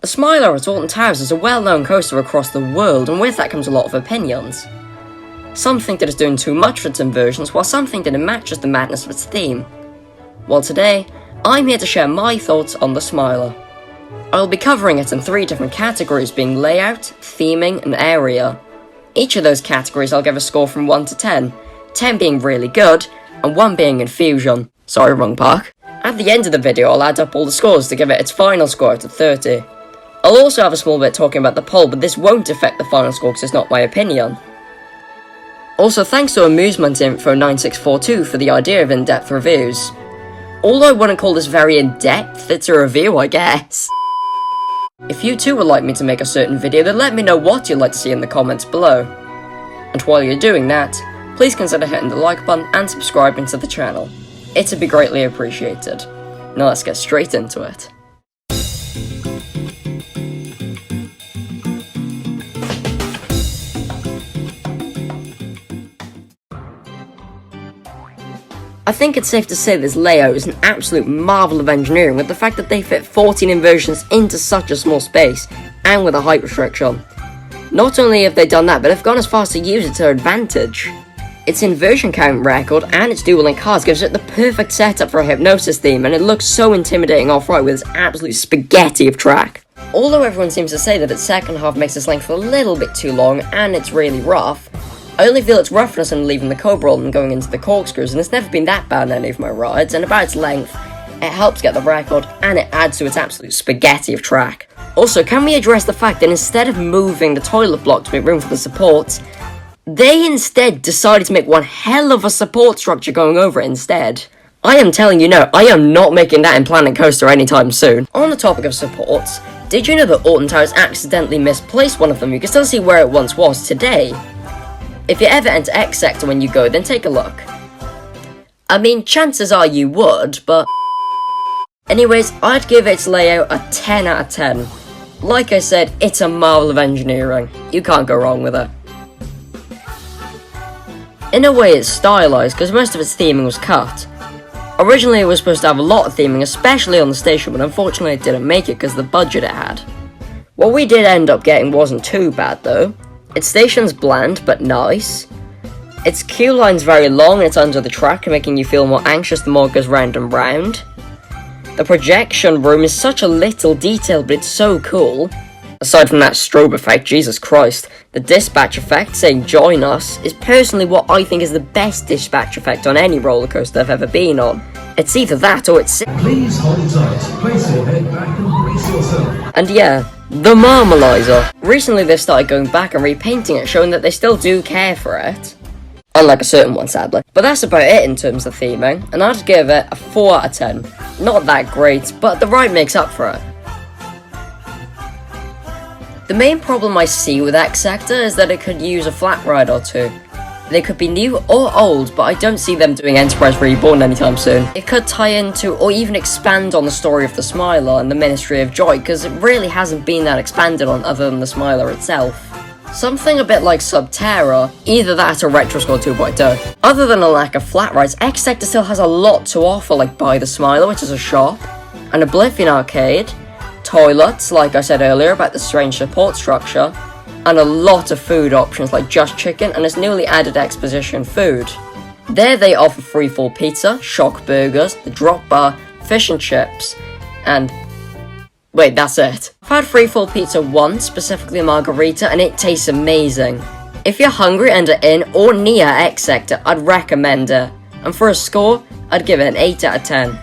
The Smiler at Alton Towers is a well-known coaster across the world, and with that comes a lot of opinions. Some think that it's doing too much for its inversions, while some think that it matches the madness of its theme. Well, today, I'm here to share my thoughts on the Smiler. I'll be covering it in 3 different categories, being layout, theming, and area. Each of those categories I'll give a score from 1 to 10, 10 being really good, and 1 being infusion. Sorry, wrong park. At the end of the video, I'll add up all the scores to give it its final score out of 30. I'll also have a small bit talking about the poll, but this won't affect the final score because it's not my opinion. Also, thanks to Amusement Info 9642 for the idea of in-depth reviews. Although I wouldn't call this very in-depth, it's a review, I guess. If you too would like me to make a certain video, then let me know what you'd like to see in the comments below. And while you're doing that, please consider hitting the like button and subscribing to the channel. It'd be greatly appreciated. Now let's get straight into it. I think it's safe to say this layout is an absolute marvel of engineering, with the fact that they fit 14 inversions into such a small space, and with a height restriction. Not only have they done that, but they've gone as far as to use it to their advantage. Its inversion count record and its dual link cards gives it the perfect setup for a hypnosis theme, and it looks so intimidating off-right with its absolute spaghetti of track. Although everyone seems to say that its second half makes its length a little bit too long, and it's really rough, I only feel its roughness in leaving the Cobra and going into the corkscrews, and it's never been that bad in any of my rides, and about its length, it helps get the record, and it adds to its absolute spaghetti of track. Also, can we address the fact that instead of moving the toilet block to make room for the supports, they instead decided to make one hell of a support structure going over it instead. I am telling you now, I am not making that in Planet Coaster anytime soon. On the topic of supports, did you know that Alton Towers accidentally misplaced one of them? You can still see where it once was today. If you ever enter X Sector when you go, then take a look. I mean, chances are you would, but... Anyways, I'd give its layout a 10 out of 10. Like I said, it's a marvel of engineering. You can't go wrong with it. In a way, it's stylized, because most of its theming was cut. Originally, it was supposed to have a lot of theming, especially on the station, but unfortunately it didn't make it because of the budget it had. What we did end up getting wasn't too bad, though. Its station's bland, but nice. Its queue line's very long and it's under the track, making you feel more anxious the more it goes round and round. The projection room is such a little detail, but it's so cool. Aside from that strobe effect, Jesus Christ, the dispatch effect saying join us is personally what I think is the best dispatch effect on any roller coaster I've ever been on. It's either that or it's... Please hold tight, place your head back and brace yourself. And yeah, the Marmalizer. Recently they've started going back and repainting it, showing that they still do care for it. Unlike a certain one, sadly. But that's about it in terms of theming, and I'd give it a 4 out of 10. Not that great, but the ride makes up for it. The main problem I see with X Sector is that it could use a flat ride or two. They could be new or old, but I don't see them doing Enterprise Reborn anytime soon. It could tie into or even expand on the story of the Smiler and the Ministry of Joy, because it really hasn't been that expanded on other than the Smiler itself. Something a bit like Subterra, either that or Retroscore 2.0. Other than a lack of flat rides, X Sector still has a lot to offer, like Buy the Smiler, which is a shop, an Oblivion arcade, toilets, like I said earlier about the strange support structure, and a lot of food options like Just Chicken and its newly added Exposition Food. There they offer Freefall Pizza, Shock Burgers, the Drop Bar, Fish and Chips, and... wait, that's it. I've had Freefall Pizza once, specifically a margarita, and it tastes amazing. If you're hungry and are in or near X Sector, I'd recommend it. And for a score, I'd give it an 8 out of 10.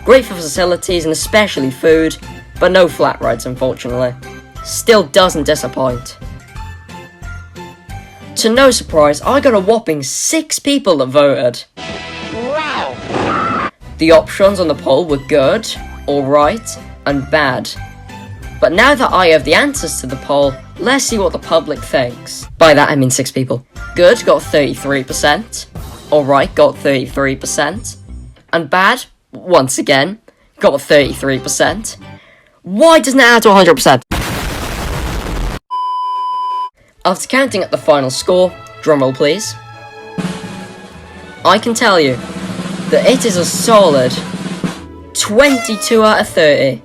Great for facilities and especially food, but no flat rides unfortunately. Still doesn't disappoint. To no surprise, I got a whopping 6 people that voted. Wow! The options on the poll were good, alright, and bad. But now that I have the answers to the poll, let's see what the public thinks. By that I mean 6 people. Good got 33%, alright got 33%, and bad, once again, got 33%. Why doesn't it add to 100%? After counting at the final score, drumroll please, I can tell you that it is a solid 22 out of 30,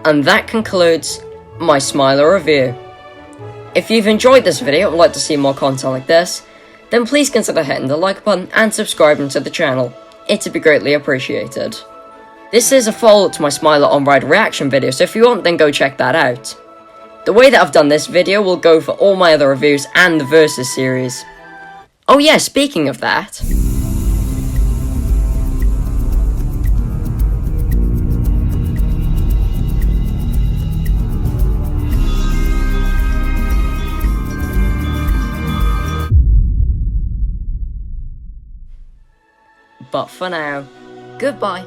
and that concludes my Smiler review. If you've enjoyed this video and would like to see more content like this, then please consider hitting the like button and subscribing to the channel. It'd be greatly appreciated. This is a follow-up to my Smiler on-ride reaction video, so if you want, then go check that out. The way that I've done this video will go for all my other reviews and the Versus series. Oh yeah, speaking of that... But for now, goodbye.